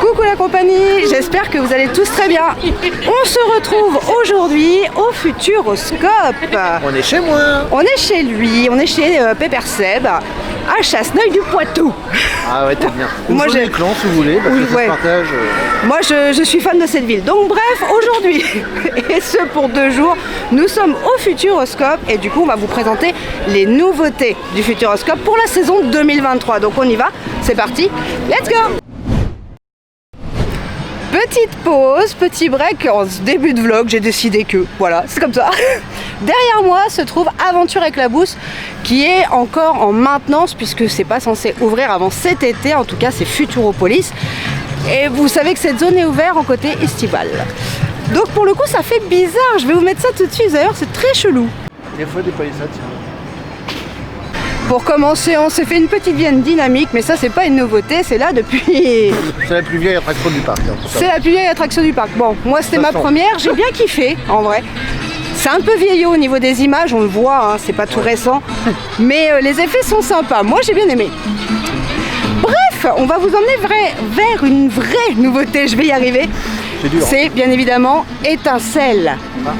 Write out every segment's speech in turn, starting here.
Coucou la compagnie, j'espère que vous allez tous très bien. On se retrouve aujourd'hui au Futuroscope. On est chez moi. On est chez lui, on est chez Pépère Seb, à Chasseneuil-du-Poitou. Ah ouais, t'es bien. Moi, Moi j'ai les clans si vous voulez, parce Oui, que ça ouais. se partage. Moi je suis fan de cette ville. Donc bref, aujourd'hui, et ce pour 2 jours, nous sommes au Futuroscope et du coup on va vous présenter les nouveautés du Futuroscope pour la saison 2023. Donc on y va, c'est parti, let's go! Petite pause, petit break en ce début de vlog, j'ai décidé que, voilà, c'est comme ça. Derrière moi se trouve Aventure Éclabousse qui est encore en maintenance puisque c'est pas censé ouvrir avant cet été, en tout cas c'est Futuropolis. Et vous savez que cette zone est ouverte en côté estival. Donc pour le coup ça fait bizarre, je vais vous mettre ça tout de suite d'ailleurs, c'est très chelou. Des fois des palissades, tiens. Pour commencer, on s'est fait une petite viande dynamique, mais ça c'est pas une nouveauté, c'est là depuis... C'est la plus vieille attraction du parc. Hein, C'est la plus vieille attraction du parc. Bon, moi c'était ma façon. première, j'ai bien kiffé en vrai. C'est un peu vieillot au niveau des images, on le voit, hein, c'est pas tout récent. Mais les effets sont sympas, moi j'ai bien aimé. Bref, on va vous emmener vers une vraie nouveauté, je vais y arriver. C'est dur. C'est bien évidemment Étincelle. Ah.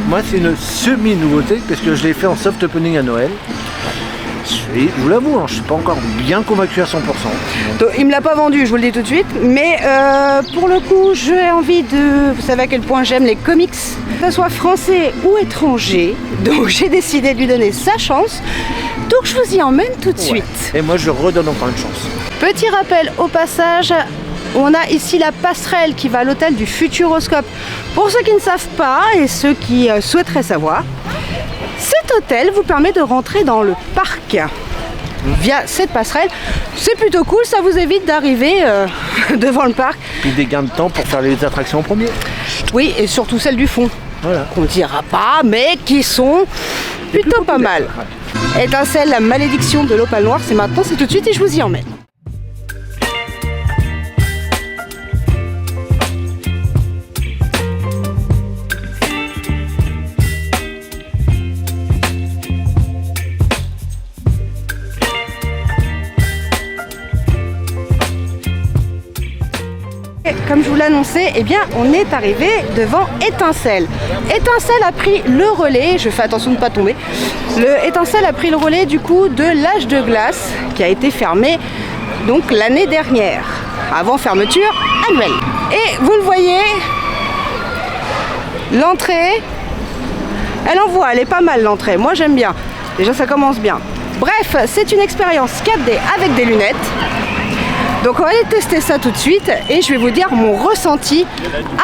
Moi c'est une semi-nouveauté parce que je l'ai fait en soft opening à Noël. Et je vous l'avoue, hein, je suis pas encore bien convaincu à 100%. Donc, il me l'a pas vendu, je vous le dis tout de suite. Mais pour le coup, j'ai envie de... Vous savez à quel point j'aime les comics, que ce soit français ou étranger. Donc j'ai décidé de lui donner sa chance. Donc je vous y emmène tout de suite. Et moi je redonne encore une chance. Petit rappel au passage, on a ici la passerelle qui va à l'hôtel du Futuroscope. Pour ceux qui ne savent pas et ceux qui souhaiteraient savoir, cet hôtel vous permet de rentrer dans le parc via cette passerelle. C'est plutôt cool, ça vous évite d'arriver devant le parc. Puis des gains de temps pour faire les attractions en premier. Oui, et surtout celles du fond. Voilà. Qu'on ne dira pas, mais qui sont plutôt pas mal. Étincelle, la malédiction de l'opale noire, c'est maintenant, c'est tout de suite et je vous y emmène. Comme je vous l'annonçais, eh bien, on est arrivé devant Étincelle. Étincelle a pris le relais, je fais attention de ne pas tomber. Étincelle a pris le relais du coup de l'Âge de glace qui a été fermé donc l'année dernière, avant fermeture annuelle. Et vous le voyez, l'entrée, elle envoie, elle est pas mal l'entrée, moi j'aime bien. Déjà ça commence bien. Bref, c'est une expérience 4D avec des lunettes. Donc on va aller tester ça tout de suite et je vais vous dire mon ressenti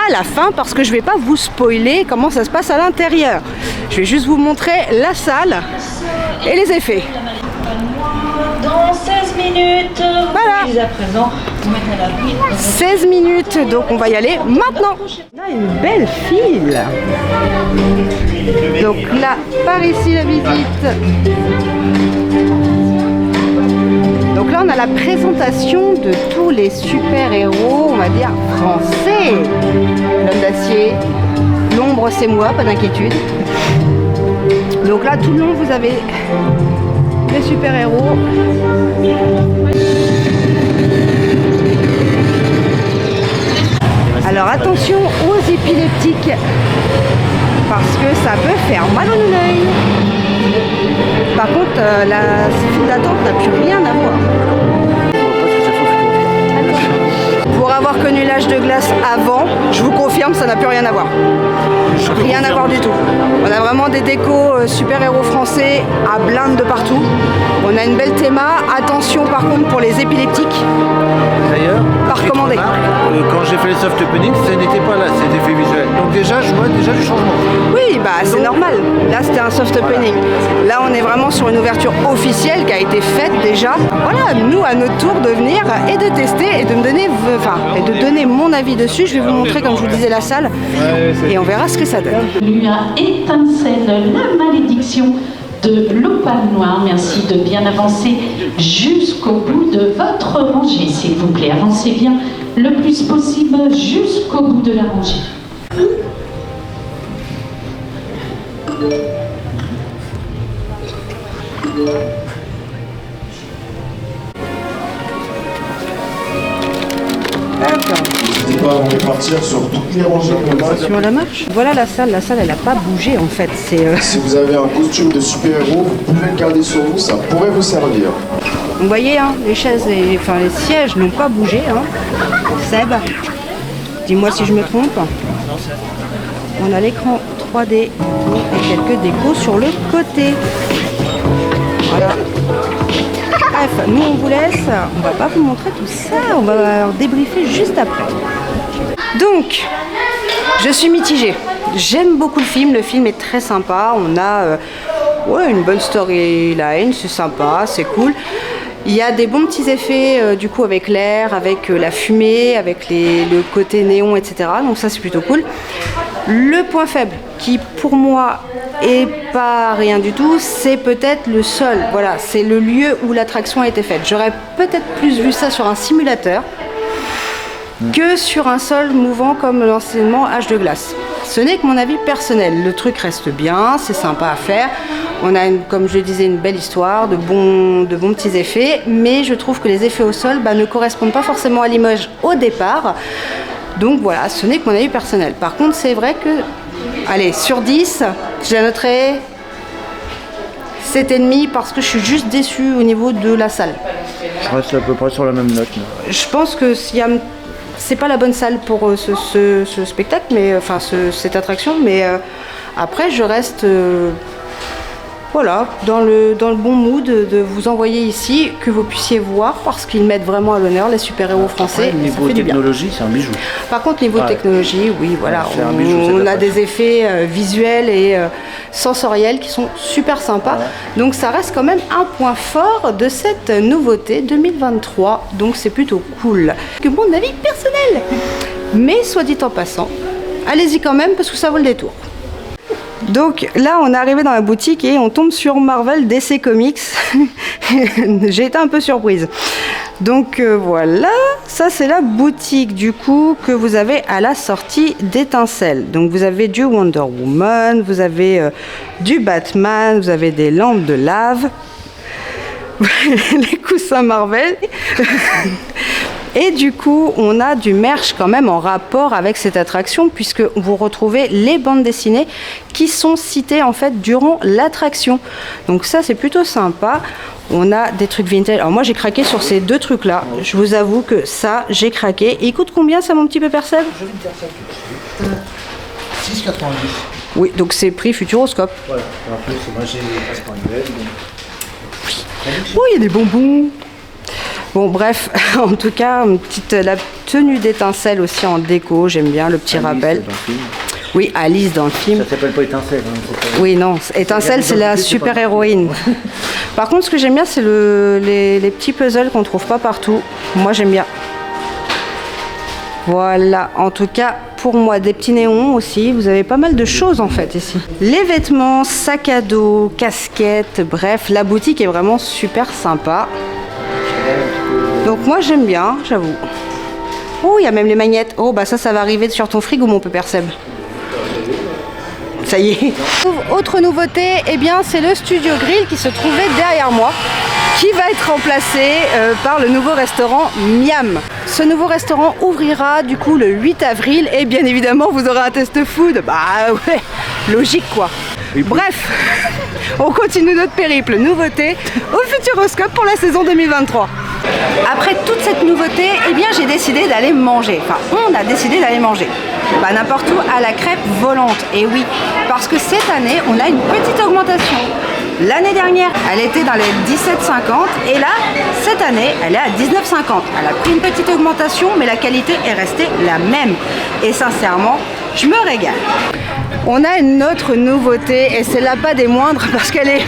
à la fin parce que je vais pas vous spoiler comment ça se passe à l'intérieur. Je vais juste vous montrer la salle et les effets. Dans 16 minutes, Voilà. dès à présent, vous mettez la bouche. 16 minutes, donc on va y aller maintenant. On a une belle file. Donc là, par ici la visite. Donc là, on a la présentation de tous les super-héros, on va dire, français. L'homme d'acier, l'ombre, c'est moi, pas d'inquiétude. Donc là, tout le long, vous avez les super-héros. Alors attention aux épileptiques, parce que ça peut faire mal au œil. Par contre, la file d'attente n'a plus rien à voir. Pour avoir connu l'Âge de glace avant, je vous confirme, ça n'a plus rien à voir. Rien à voir du tout. On a vraiment des décos super-héros français à blinde de partout. On a une belle théma. Attention par contre pour les épileptiques. D'ailleurs, Pas recommandé. quand j'ai fait les soft openings, ça n'était pas là, cet effet visuel. Donc déjà, je vois déjà du changement. Oui, bah c'est normal. Là, c'était un soft opening. Là, on est vraiment sur une ouverture officielle qui a été faite déjà. Voilà, nous, à notre tour, de venir et de tester et de me donner, et de donner mon avis dessus. Je vais vous montrer, comme je vous disais, la salle et on verra ce que ça donne. Lui a Étincelle, la malédiction de l'opale noire. Merci de bien avancer jusqu'au bout de votre rangée, s'il vous plaît. Avancez bien le plus possible jusqu'au bout de la rangée. Hop pas avant de partir sur toutes les rangées qu'on a. Attention à la marche. Voilà la salle elle n'a pas bougé en fait. Si vous avez un costume de super-héros, vous pouvez le garder sur vous, ça pourrait vous servir. Vous voyez, hein, les chaises, les sièges n'ont pas bougé. Hein. Seb, dis-moi si je me trompe. On a l'écran 3D et quelques décos sur le côté. Voilà. Bref, nous on vous laisse. On va pas vous montrer tout ça. On va débriefer juste après. Donc, je suis mitigée. J'aime beaucoup le film. Le film est très sympa. On a une bonne storyline. C'est sympa, c'est cool. Il y a des bons petits effets du coup avec l'air, avec la fumée, avec le côté néon, etc. Donc ça c'est plutôt cool. Le point faible, qui pour moi est pas rien du tout, c'est peut-être le sol. Voilà, c'est le lieu où l'attraction a été faite. J'aurais peut-être plus vu ça sur un simulateur que sur un sol mouvant comme l'enseignement Âge de glace. Ce n'est que mon avis personnel. Le truc reste bien, c'est sympa à faire. On a, comme je le disais, une belle histoire, de bons petits effets, mais je trouve que les effets au sol ne correspondent pas forcément à l'image au départ. Donc voilà, ce n'est que mon avis personnel. Par contre, c'est vrai que, allez, sur 10, je la noterai 7,5 parce que je suis juste déçue au niveau de la salle. Je reste à peu près sur la même note. Je pense que c'est pas la bonne salle pour ce spectacle, mais enfin cette attraction, mais après je reste voilà, dans le bon mood de vous envoyer ici, que vous puissiez voir, parce qu'ils mettent vraiment à l'honneur les super-héros français. Après, niveau technologie, c'est un bijou. Par contre, niveau technologie, oui, voilà, on a des effets visuels et sensoriels qui sont super sympas. Ouais. Donc ça reste quand même un point fort de cette nouveauté 2023. Donc c'est plutôt cool. Que mon avis personnel. Mais soit dit en passant, allez-y quand même parce que ça vaut le détour. Donc là on est arrivé dans la boutique et on tombe sur Marvel DC Comics. J'ai été un peu surprise. Donc voilà, ça c'est la boutique du coup que vous avez à la sortie d'Étincelle. Donc vous avez du Wonder Woman, vous avez du Batman, vous avez des lampes de lave, les coussins Marvel. Et du coup, on a du merch quand même en rapport avec cette attraction puisque vous retrouvez les bandes dessinées qui sont citées en fait durant l'attraction. Donc ça, c'est plutôt sympa. On a des trucs vintage. Alors moi, j'ai craqué sur ces deux trucs-là. Je vous avoue que ça, j'ai craqué. Et il coûte combien ça, mon petit peu Perceb ? Je vais te dire ça tout de suite. 6,90. Oui, donc c'est prix Futuroscope. Voilà. En plus, moi j'ai les passeports annuels. Oh, il y a des bonbons. Bon bref, en tout cas, la tenue d'Étincelle aussi en déco, j'aime bien le petit rappel. Oui, Alice dans le film. Ça s'appelle pas Étincelle. Hein, oui, non, Étincelle c'est la super héroïne. Par contre, ce que j'aime bien, c'est les petits puzzles qu'on trouve pas partout. Moi, j'aime bien. Voilà, en tout cas, pour moi, des petits néons aussi. Vous avez pas mal de choses en fait ici. Les vêtements, sacs à dos, casquettes, bref, la boutique est vraiment super sympa. Donc moi j'aime bien, j'avoue. Oh, il y a même les magnettes. Oh, bah ça va arriver sur ton frigo, mon peu Perceb. Ça y est. Autre nouveauté, eh bien, c'est le Studio Grill qui se trouvait derrière moi, qui va être remplacé par le nouveau restaurant Miam. Ce nouveau restaurant ouvrira du coup le 8 avril et bien évidemment vous aurez un test food. Bah ouais, logique quoi. Bref, on continue notre périple. Nouveauté au Futuroscope pour la saison 2023. Après toute cette nouveauté, eh bien j'ai décidé d'aller manger. Enfin, on a décidé d'aller manger. Bah, n'importe où, à la crêpe volante. Et oui, parce que cette année, on a une petite augmentation. L'année dernière, elle était dans les 17,50 et là, cette année, elle est à 19,50. Elle a pris une petite augmentation, mais la qualité est restée la même. Et sincèrement, je me régale. On a une autre nouveauté et c'est là pas des moindres parce qu'elle est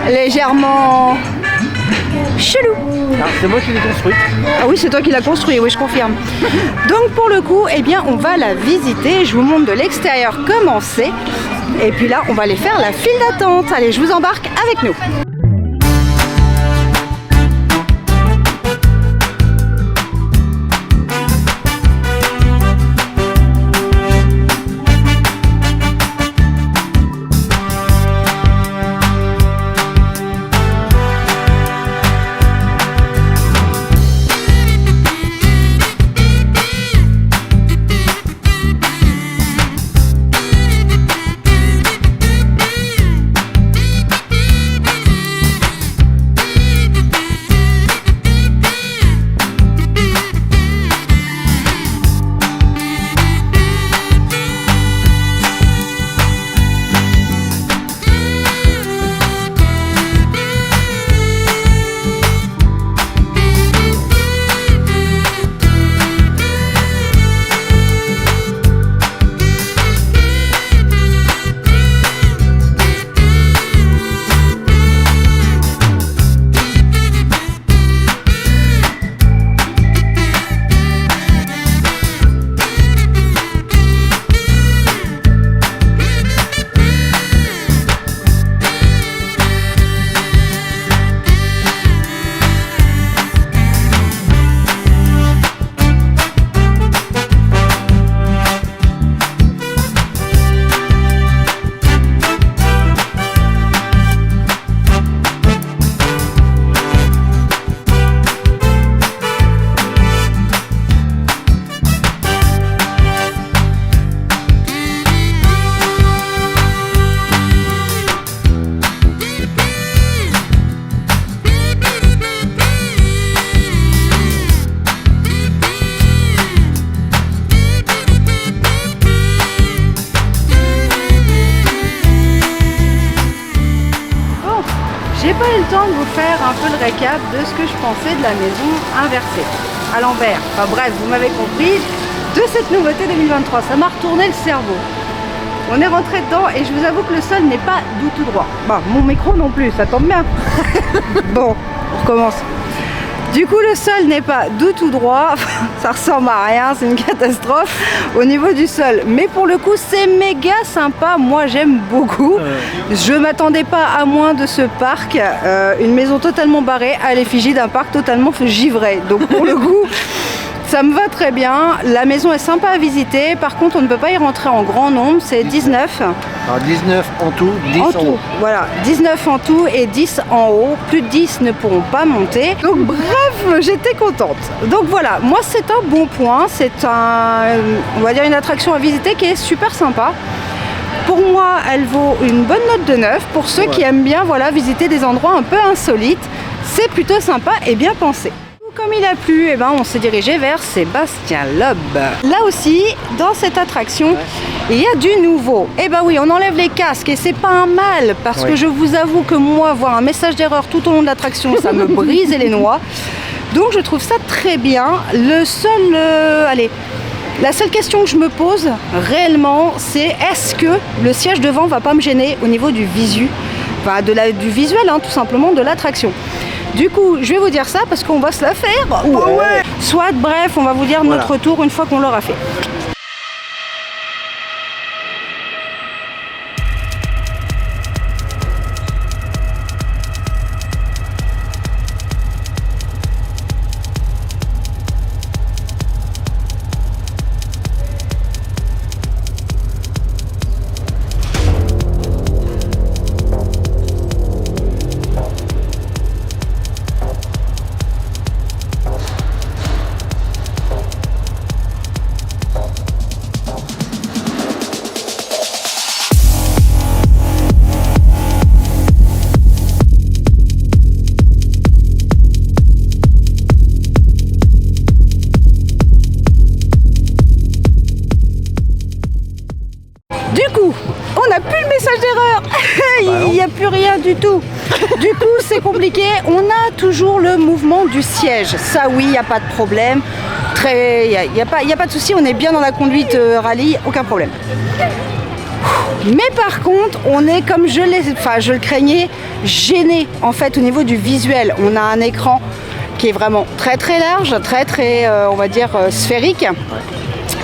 légèrement chelou. C'est moi qui l'ai construite. Ah oui, c'est toi qui l'as construit, oui, je confirme. Donc pour le coup, eh bien, on va la visiter. Je vous montre de l'extérieur comment c'est. Et puis là, on va aller faire la file d'attente. Allez, je vous embarque avec nous. eu le temps de vous faire un peu le récap de ce que je pensais de la maison inversée, à l'envers. Enfin bref, vous m'avez compris, de cette nouveauté 2023. Ça m'a retourné le cerveau. On est rentré dedans et je vous avoue que le sol n'est pas du tout droit. Bon, mon micro non plus, ça tombe bien. Bon, on recommence. Du coup, le sol n'est pas du tout droit, ça ressemble à rien, c'est une catastrophe au niveau du sol. Mais pour le coup, c'est méga sympa, moi j'aime beaucoup. Je m'attendais pas à moins de ce parc, une maison totalement barrée à l'effigie d'un parc totalement givré. Donc pour le coup, ça me va très bien. La maison est sympa à visiter, par contre on ne peut pas y rentrer en grand nombre, c'est 19. Alors 19 en tout, 10 en haut. Voilà, 19 en tout et 10 en haut. Plus de 10 ne pourront pas monter. Donc bref, j'étais contente. Donc voilà, moi c'est un bon point. C'est on va dire une attraction à visiter qui est super sympa. Pour moi, elle vaut une bonne note de 9. Pour ceux qui aiment bien visiter des endroits un peu insolites, c'est plutôt sympa et bien pensé. Comme il a plu, on s'est dirigé vers Sébastien Loeb. Là aussi, dans cette attraction, il y a du nouveau. Oui, on enlève les casques et c'est pas un mal parce que je vous avoue que moi, voir un message d'erreur tout au long de l'attraction, ça me brise les noix. Donc je trouve ça très bien. La seule question que je me pose réellement, c'est est-ce que le siège devant va pas me gêner au niveau du visu, du visuel, tout simplement de l'attraction. Du coup, je vais vous dire ça parce qu'on va se la faire. Ouais. Soit, bref, on va vous dire notre tour une fois qu'on l'aura fait. Il n'y a plus rien du tout. Du coup, c'est compliqué. On a toujours le mouvement du siège. Ça, oui, il n'y a pas de problème. Il n'y a pas de souci. On est bien dans la conduite rallye. Aucun problème. Mais par contre, on est, comme je le craignais, gêné en fait au niveau du visuel. On a un écran qui est vraiment très très large, très on va dire sphérique.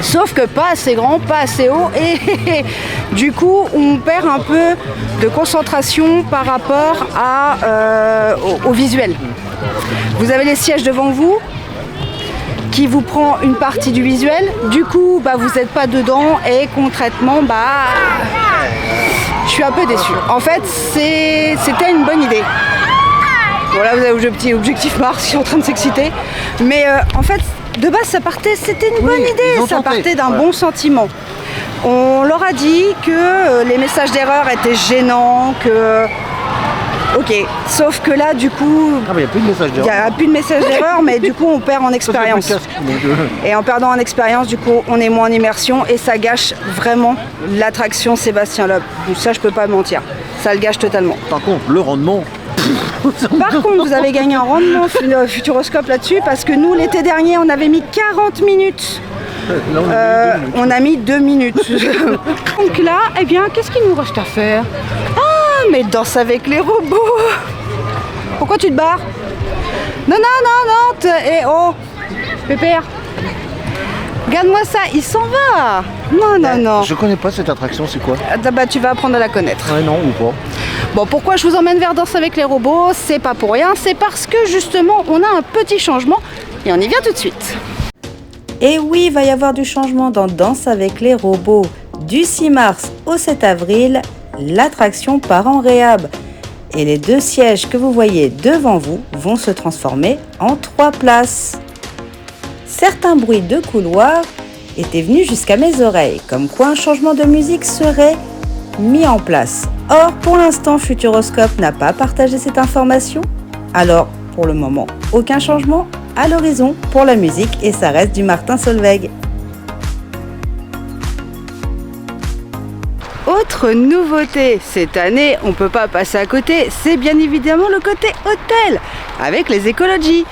Sauf que pas assez grand, pas assez haut et du coup on perd un peu de concentration par rapport au visuel. Vous avez les sièges devant vous qui vous prend une partie du visuel, du coup vous n'êtes pas dedans et concrètement je suis un peu déçue. En fait c'était une bonne idée. Voilà, vous avez le petit objectif Mars qui est en train de s'exciter. Mais en fait, de base, c'était une bonne idée. Ça partait d'un bon sentiment. On leur a dit que les messages d'erreur étaient gênants, que... Ok, sauf que là, du coup... il n'y a plus de message d'erreur. Il n'y a plus de message d'erreur, mais du coup, on perd en expérience. Et en perdant en expérience, du coup, on est moins en immersion et ça gâche vraiment l'attraction Sébastien Loeb. Ça, je peux pas mentir. Ça le gâche totalement. Par contre, le rendement... Par contre, vous avez gagné un rendement Futuroscope là-dessus parce que nous, l'été dernier, on avait mis 40 minutes. Là, on a mis 2 minutes. Donc là, qu'est-ce qu'il nous reste à faire? Ah, mais Danse avec les robots. Pourquoi tu te barres? Non, oh, Pépère. Regarde-moi ça, il s'en va. Non. Je connais pas cette attraction, c'est quoi? Tu vas apprendre à la connaître. Ouais, non, ou pas. Bon, pourquoi je vous emmène vers Danse avec les robots? C'est pas pour rien, c'est parce que justement, on a un petit changement et on y vient tout de suite. Et oui, il va y avoir du changement dans Danse avec les robots. Du 6 mars au 7 avril, l'attraction part en réhab. Et les 2 sièges que vous voyez devant vous vont se transformer en 3 places. Certains bruits de couloir étaient venus jusqu'à mes oreilles, comme quoi un changement de musique serait mis en place. Or, pour l'instant, Futuroscope n'a pas partagé cette information. Alors, pour le moment, aucun changement à l'horizon pour la musique et ça reste du Martin Solveig. Autre nouveauté, cette année, on ne peut pas passer à côté, c'est bien évidemment le côté hôtel, avec les écologies.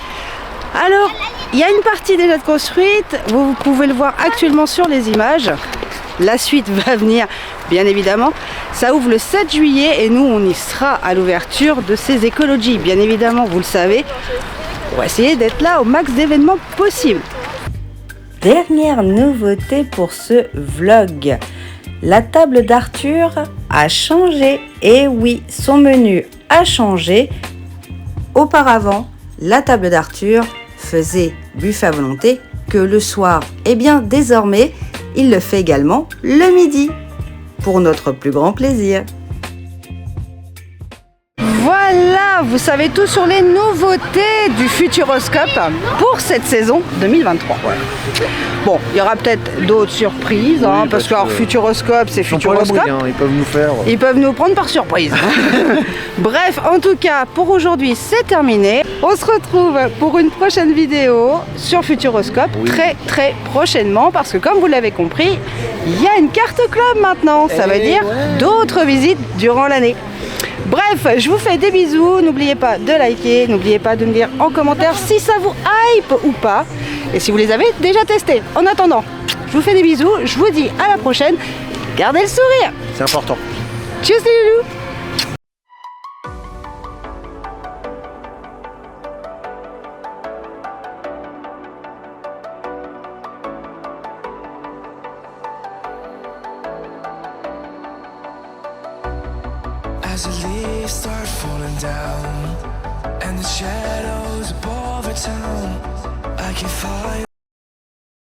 Alors, il y a une partie déjà construite, vous pouvez le voir actuellement sur les images. La suite va venir, bien évidemment. Ça ouvre le 7 juillet et nous, on y sera à l'ouverture de ces écologies. Bien évidemment, vous le savez, on va essayer d'être là au max d'événements possible. Dernière nouveauté pour ce vlog. La table d'Arthur a changé. Et oui, son menu a changé. Auparavant, la table d'Arthur faisait buffet à volonté que le soir. Et bien désormais, il le fait également le midi, pour notre plus grand plaisir. Voilà, vous savez tout sur les nouveautés du Futuroscope pour cette saison 2023. Bon, il y aura peut-être d'autres surprises, hein, parce que alors, Futuroscope, c'est Ils sont pas à l'abri, Futuroscope. hein, ils peuvent nous faire. Ils peuvent nous prendre par surprise. Bref, en tout cas, pour aujourd'hui, c'est terminé. On se retrouve pour une prochaine vidéo sur Futuroscope très prochainement, parce que comme vous l'avez compris, il y a une carte club maintenant. Ça veut dire d'autres visites durant l'année. Bref, je vous fais des bisous, n'oubliez pas de liker, n'oubliez pas de me dire en commentaire si ça vous hype ou pas, et si vous les avez déjà testés. En attendant, je vous fais des bisous, je vous dis à la prochaine, gardez le sourire. C'est important. Tchuss les loulous. As the leaves start falling down and the shadows above the town, I can find